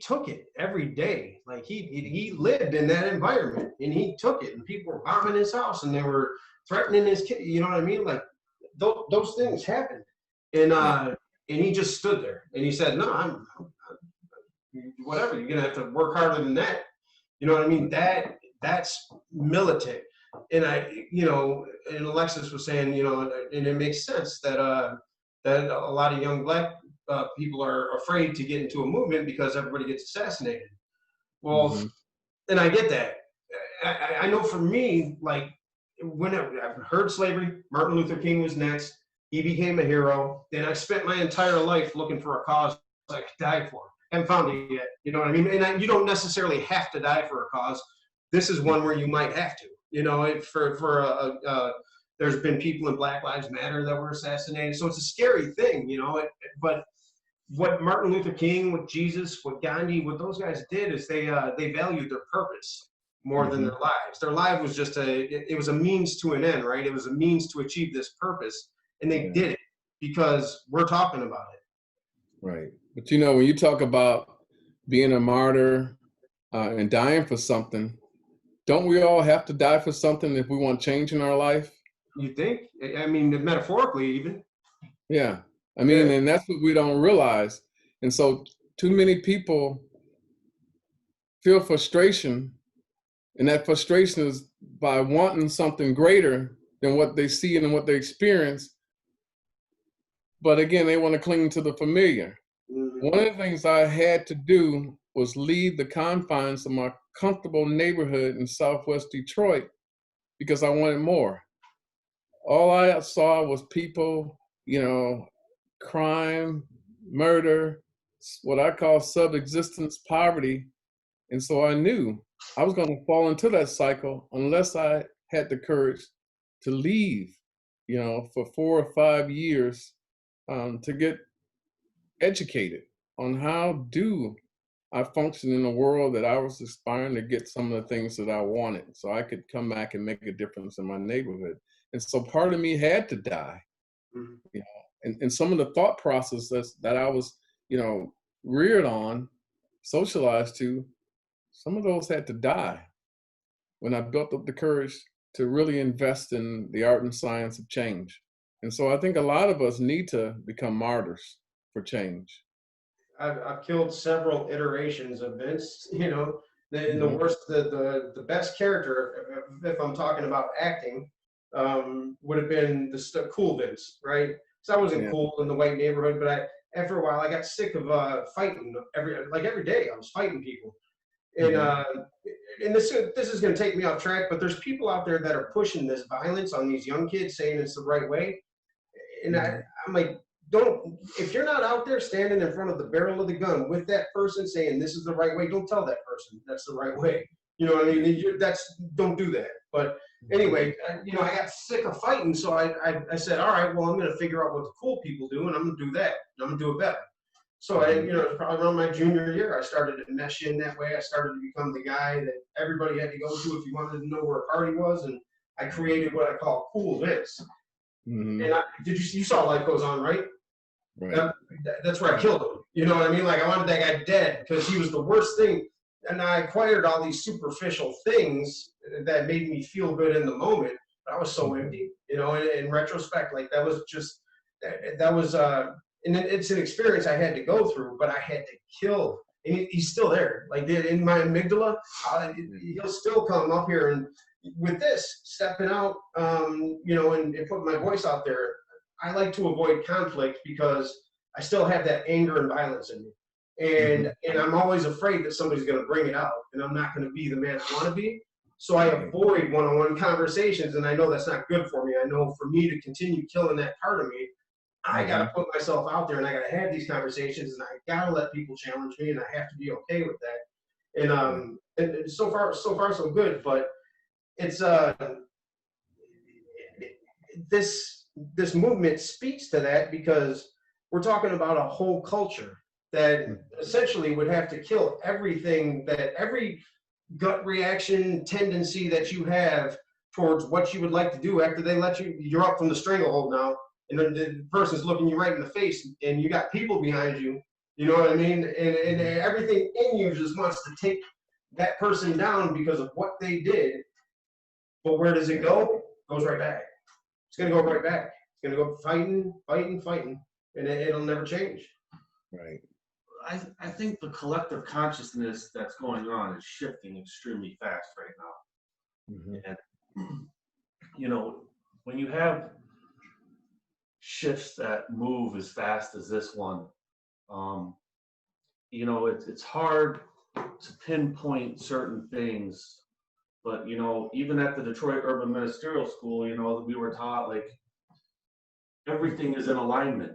took it every day. Like he lived in that environment, and he took it, and people were bombing his house, and they were threatening his kid. You know what I mean? Like those things happened, and he just stood there, and he said, "No, I'm whatever. You're gonna have to work harder than that." You know what I mean? That's militant. And and Alexis was saying, and it makes sense that that a lot of young Black people are afraid to get into a movement because everybody gets assassinated. Well, and I get that. I know for me, like when I've heard slavery, Martin Luther King was next. He became a hero. Then I spent my entire life looking for a cause I could die for. Haven't found it yet. You know what I mean? And you don't necessarily have to die for a cause. This is one where you might have to. There's been people in Black Lives Matter that were assassinated. So it's a scary thing, but what Martin Luther King, what Jesus, what Gandhi, what those guys did is they valued their purpose more than their lives. Their life was just it was a means to an end, right? It was a means to achieve this purpose. And they did it because we're talking about it. Right. But when you talk about being a martyr and dying for something, don't we all have to die for something if we want change in our life? You think? I mean, metaphorically even. Yeah. I mean, and that's what we don't realize. And so too many people feel frustration, and that frustration is by wanting something greater than what they see and what they experience. But again, they want to cling to the familiar. One of the things I had to do was leave the confines of my comfortable neighborhood in Southwest Detroit because I wanted more. All I saw was people, crime, murder, what I call subsistence poverty. And so I knew I was going to fall into that cycle unless I had the courage to leave, for 4 or 5 years to get educated on how do I function in a world that I was aspiring to get some of the things that I wanted so I could come back and make a difference in my neighborhood. And so part of me had to die, and some of the thought processes that I was, reared on, socialized to, some of those had to die when I built up the courage to really invest in the art and science of change. And so I think a lot of us need to become martyrs for change. I've killed several iterations of Vince. The worst, the best character, if I'm talking about acting, would have been the cool Vince, right? Because I wasn't cool in the white neighborhood, but after a while I got sick of fighting every day. I was fighting people, and this is going to take me off track, but there's people out there that are pushing this violence on these young kids, saying it's the right way, and I'm like, if you're not out there standing in front of the barrel of the gun with that person saying this is the right way, don't tell that person that's the right way. You know what I mean? Don't do that. But anyway, I got sick of fighting, so I said, all right, well, I'm going to figure out what the cool people do, and I'm going to do that. And I'm going to do it better. So probably around my junior year, I started to mesh in that way. I started to become the guy that everybody had to go to if you wanted to know where a party was, and I created what I call Cool Vince. And you saw Life Goes On, right? Right. That's where I killed him. You know what I mean? Like, I wanted that guy dead because he was the worst thing. And I acquired all these superficial things that made me feel good in the moment. But I was so empty, in retrospect, like that was and it's an experience I had to go through, but I had to kill. And he's still there. Like in my amygdala, he'll still come up here. And with this, stepping out, and putting my voice out there, I like to avoid conflict because I still have that anger and violence in me. And I'm always afraid that somebody's going to bring it out, and I'm not going to be the man I want to be. So I avoid one-on-one conversations, and I know that's not good for me. I know for me to continue killing that part of me, I got to put myself out there, and I got to have these conversations, and I got to let people challenge me, and I have to be okay with that. And so far so good. But it's this movement speaks to that because we're talking about a whole culture that essentially would have to kill everything that every gut reaction tendency that you have towards what you would like to do after they let you're up from the stranglehold now, and then the person's looking you right in the face, and you got people behind you, you know what I mean? And everything in you just wants to take that person down because of what they did. But where does it go? It goes right back. It's going to go right back. It's going to go fighting, and it'll never change. Right. I think the collective consciousness that's going on is shifting extremely fast right now. Mm-hmm. And, you know, when you have shifts that move as fast as this one, you know, it's hard to pinpoint certain things. But, you know, even at the Detroit Urban Ministerial School, you know, we were taught, like, everything is in alignment.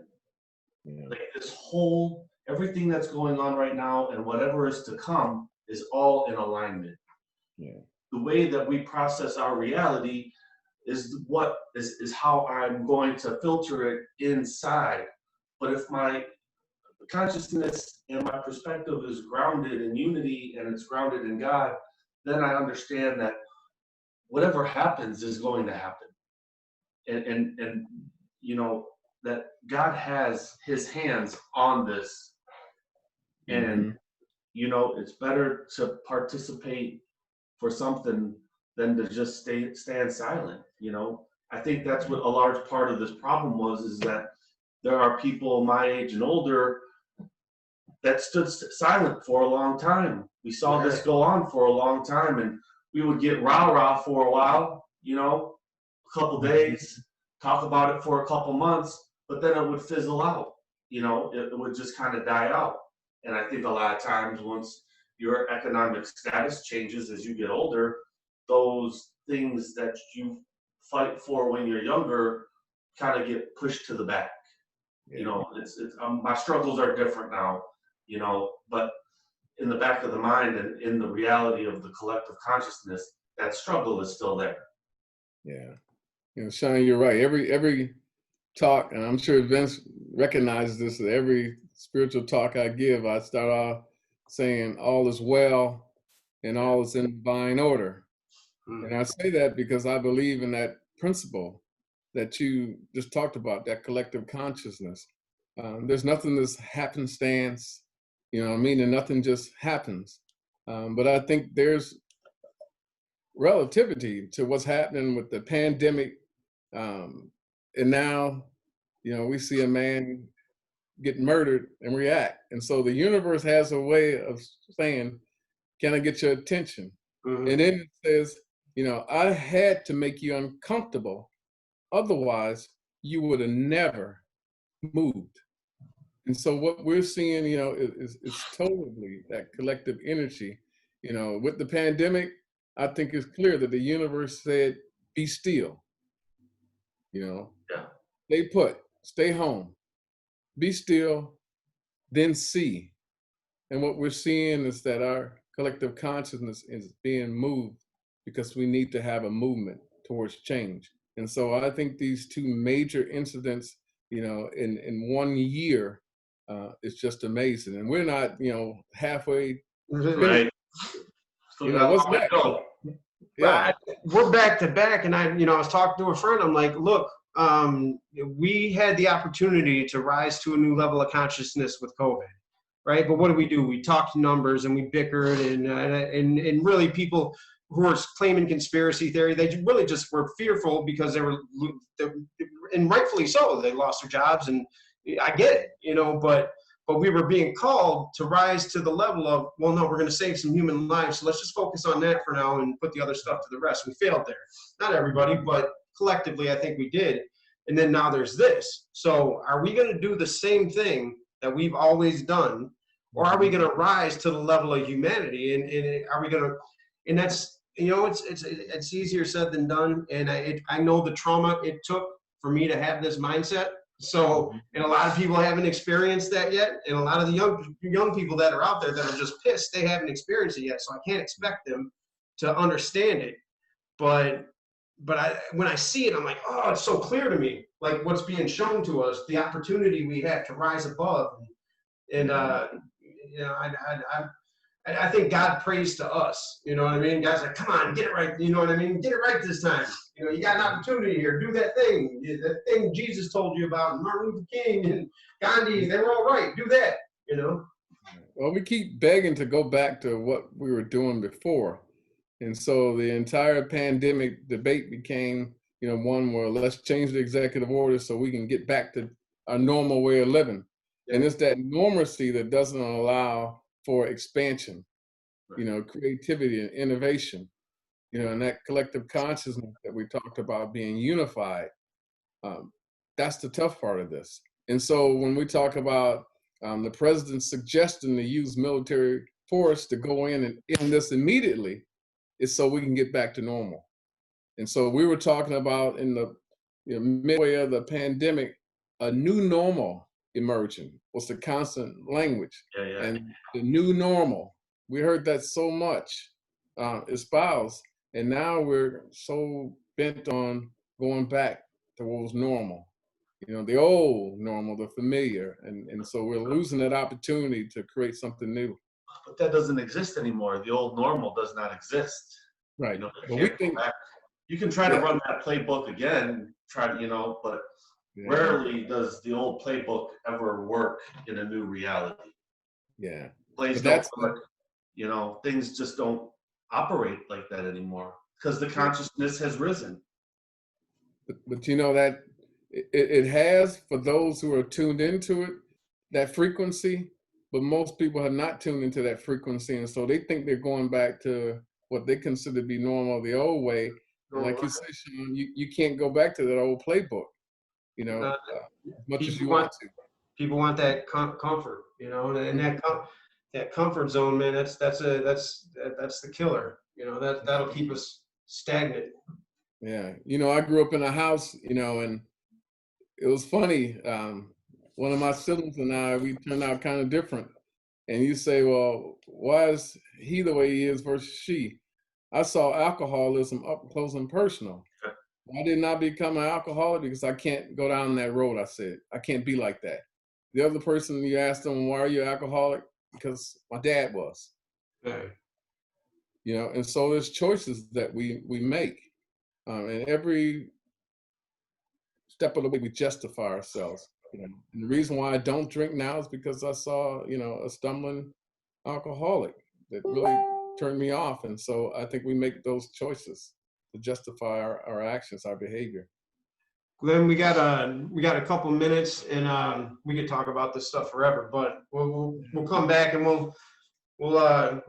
Yeah. Like, everything that's going on right now and whatever is to come is all in alignment. Yeah. The way that we process our reality is how I'm going to filter it inside. But if my consciousness and my perspective is grounded in unity and it's grounded in God, then I understand that whatever happens is going to happen. And you know, that God has his hands on this. And, you know, it's better to participate for something than to just stand silent. You know, I think that's what a large part of this problem is that there are people my age and older that stood silent for a long time. We saw this go on for a long time, and we would get rah-rah for a while, you know, a couple days, talk about it for a couple months, but then it would fizzle out. You know, it would just kind of die out. And I think a lot of times once your economic status changes as you get older, those things that you fight for when you're younger kind of get pushed to the back. Yeah. You know, it's my struggles are different now, you know, but in the back of the mind and in the reality of the collective consciousness, that struggle is still there. Yeah. You know, Sean, you're right. Every talk, and I'm sure Vince recognizes this, that every spiritual talk I give, I start off saying all is well and all is in divine order. And I say that because I believe in that principle that you just talked about, that collective consciousness. There's nothing that's happenstance, you know what I mean? And nothing just happens. But I think there's relativity to what's happening with the pandemic. And now, you know, we see a man get murdered and react. And so the universe has a way of saying, can I get your attention? Mm-hmm. And then it says, you know, I had to make you uncomfortable. Otherwise, you would have never moved. And so what we're seeing, you know, is totally that collective energy. You know, with the pandemic, I think it's clear that the universe said, be still. You know, stay put, stay home, be still, then see. And what we're seeing is that our collective consciousness is being moved because we need to have a movement towards change. And so I think these two major incidents, you know, in 1 year, is just amazing. And we're not, you know, halfway. Right. You know, what's next? Yeah. We're back to back. And I was talking to a friend. I'm like, look, we had the opportunity to rise to a new level of consciousness with COVID, right? But what do? We talked numbers and we bickered and really people who are claiming conspiracy theory, they really just were fearful because they were, and rightfully so, they lost their jobs, and I get it, you know, but we were being called to rise to the level of, well, no, we're going to save some human lives, so let's just focus on that for now and put the other stuff to the rest. We failed there. Not everybody, but collectively, I think we did. And then now there's this. So are we going to do the same thing that we've always done, or are we going to rise to the level of humanity? And are we going to, and that's, you know, it's easier said than done. And I know the trauma it took for me to have this mindset. So, and a lot of people haven't experienced that yet. And a lot of the young people that are out there that are just pissed, they haven't experienced it yet. So I can't expect them to understand it. But when I see it, I'm like, oh, it's so clear to me. Like what's being shown to us, the opportunity we have to rise above. And you know, I think God prays to us. You know what I mean? God's like, come on, get it right. You know what I mean? Get it right this time. You know, you got an opportunity here. Do that thing. That thing Jesus told you about, and Martin Luther King and Gandhi. They were all right. Do that. You know. Well, we keep begging to go back to what we were doing before. And so the entire pandemic debate became, one where let's change the executive order so we can get back to our normal way of living. Yeah. And it's that normalcy that doesn't allow for expansion, creativity and innovation, and that collective consciousness that we talked about being unified. That's the tough part of this. And so when we talk about the president's suggestion to use military force to go in and end this immediately, is so we can get back to normal. And so we were talking about in the midway of the pandemic, a new normal emerging was the constant language. Yeah. And the new normal, we heard that so much espoused, and now we're so bent on going back to what was normal. The old normal, the familiar. And so we're losing that opportunity to create something new. But that doesn't exist anymore. The old normal does not exist. Right. You But we can't think go back. You can try to run that playbook again, but rarely does the old playbook ever work in a new reality. Yeah. Plays don't work. Things just don't operate like that anymore because the consciousness has risen. But that it has, for those who are tuned into it, that frequency, but most people have not tuned into that frequency. And so they think they're going back to what they consider to be normal, the old way. And like you say, Sean, you can't go back to that old playbook, as much as you want to. People want that comfort, and that comfort zone, man. That's the killer. That'll keep us stagnant. Yeah, I grew up in a house, and it was funny. One of my siblings and I, we turned out kind of different. And you say, well, why is he the way he is versus she? I saw alcoholism up close and personal. Why didn't I become an alcoholic? Because I can't go down that road, I said. I can't be like that. The other person, you asked them, why are you alcoholic? Because my dad was. Okay. And so there's choices that we make. And every step of the way we justify ourselves. And the reason why I don't drink now is because I saw, a stumbling alcoholic that really turned me off. And so I think we make those choices to justify our actions, our behavior. Glenn, we got a couple minutes, and we could talk about this stuff forever. But we'll come back and we'll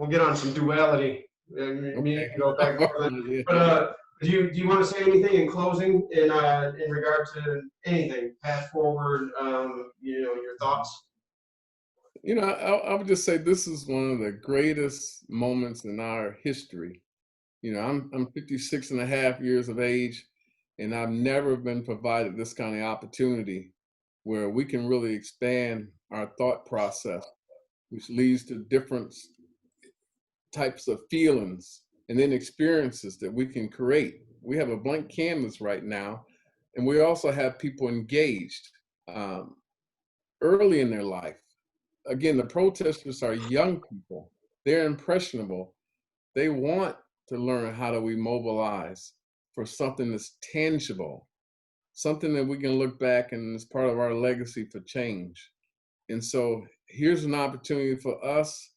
get on some duality. Me and go back. Yeah. But do you want to say anything in closing in regard to anything, path forward? Your thoughts. I would just say this is one of the greatest moments in our history. I'm 56 and a half years of age, and I've never been provided this kind of opportunity where we can really expand our thought process, which leads to different types of feelings and then experiences that we can create. We have a blank canvas right now, and we also have people engaged early in their life. Again, the protesters are young people. They're impressionable. They want to learn how do we mobilize for something that's tangible, something that we can look back and is part of our legacy for change. And so here's an opportunity for us,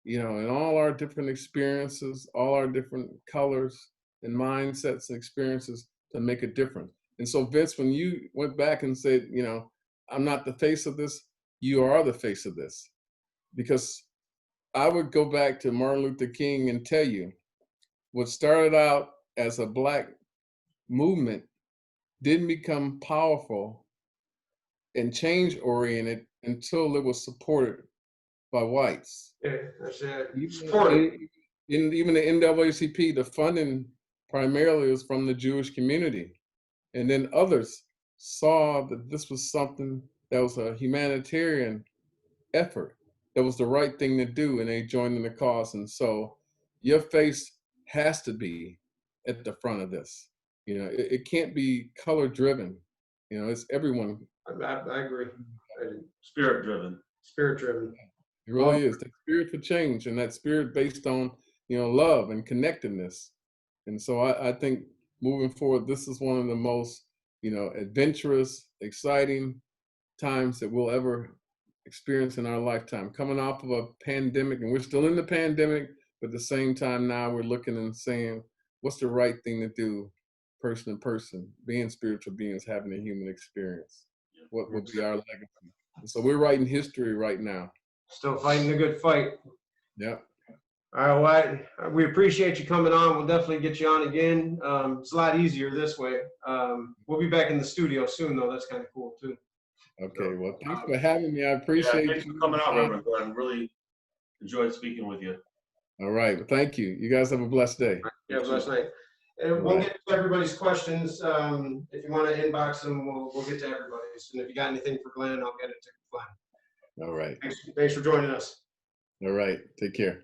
in all our different experiences, all our different colors and mindsets and experiences to make a difference. And so Vince, when you went back and said, I'm not the face of this, you are the face of this. Because I would go back to Martin Luther King and tell you, what started out as a Black movement didn't become powerful and change oriented until it was supported by whites. Yeah, that's it. Even the NAACP, the funding primarily was from the Jewish community. And then others saw that this was something that was a humanitarian effort, that was the right thing to do, and they joined in the cause. And so your face has to be at the front of this. It can't be color driven. It's everyone. I agree. Spirit driven. Spirit driven. It really is. That spirit for change, and that spirit based on, love and connectedness. And so I think moving forward, this is one of the most, adventurous, exciting times that we'll ever experience in our lifetime. Coming off of a pandemic, and we're still in the pandemic, but at the same time now we're looking and saying, what's the right thing to do, person to person, being spiritual beings, having a human experience? What will be our legacy? And so we're writing history right now. Still fighting the good fight. Yeah. All right, well, we appreciate you coming on. We'll definitely get you on again. It's a lot easier this way. We'll be back in the studio soon, though. That's kind of cool, too. Okay, well, thanks for having me. I appreciate thanks you for coming out, Reverend Glenn. Really enjoyed speaking with you. All right, well, thank you. You guys have a blessed day. Yeah, blessed night. And we'll get to everybody's questions. If you want to inbox them, we'll get to everybody's. And if you got anything for Glenn, I'll get it to Glenn. All right. Thanks for joining us. All right, take care.